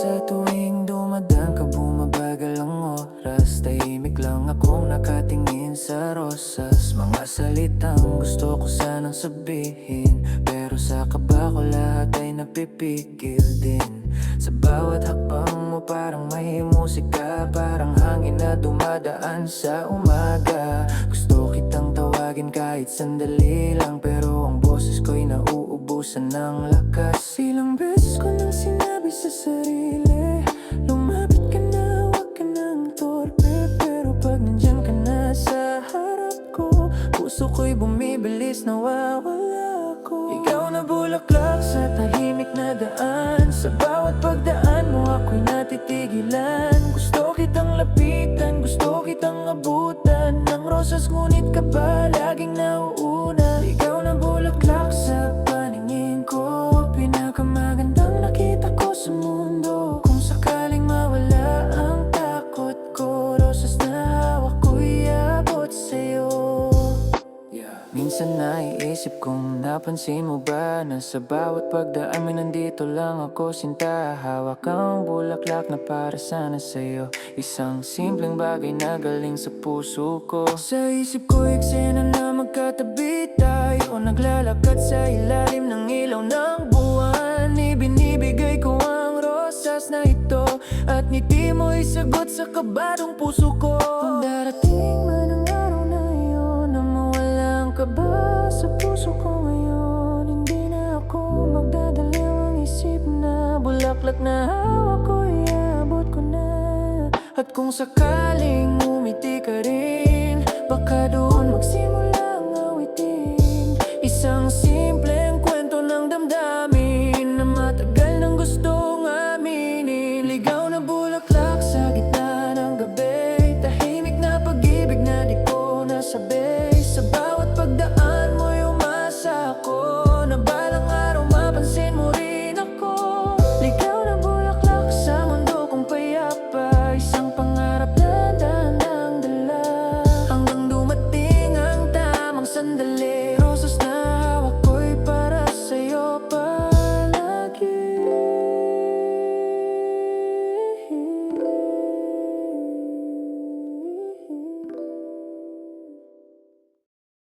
Sa tuwing dumadaan ka, bumabagal ang oras. Tahimik lang akong nakatingin sa rosas. Mga salitang gusto ko sanang sabihin, pero sa kaba ko lahat ay napipigil din. Sa bawat hakbang mo parang may musika, parang hangin na dumadaan sa umaga. Gusto kitang tawagin kahit sandali lang, pero ang boses ko'y nauubusan ng lakas. Ilang beses ko nang sinabi sa sarili, lumapit ka na, huwag ka nang torpe. Pero pag nandyan ka na sa harap ko, puso ko'y bumibilis, nawawala ako. Ikaw na bulaklak sa tahimik na daan, sa bawat pagdaan mo ako'y natitigilan. Gusto kitang lapitan, gusto kitang abutan ng rosas, ngunit ka pa laging nauuna. Ikaw na bulaklak sa paningin ko, pinakamagandang nakita ko sa mundo. Kung sakaling mawala ang takot ko, rosas na hawak ko'y abot sa'yo. Minsan naiisip kong napansin mo ba na sa bawat pagdaan mo nandito lang ako, sinta. Hawak ang bulaklak na para sana sa'yo, isang simpleng bagay na galing sa puso ko. Sa isip ko eksena na magkatabi tayo, naglalakad sa ilalim ng ilaw ng buwan. Ibinibigay ko ang rosas na ito, at ngiti mo'y sagot sa kabadong puso ko. Kung darating man ang araw na iyon na mawala ang kaba sa puso ko ngayon, hindi na ako magdadaliw, ang isip na bulaklak na hawak ko, iabot ko na. At kung sakaling umiti ka rin, baka doon magsimula ang awitin, isang simple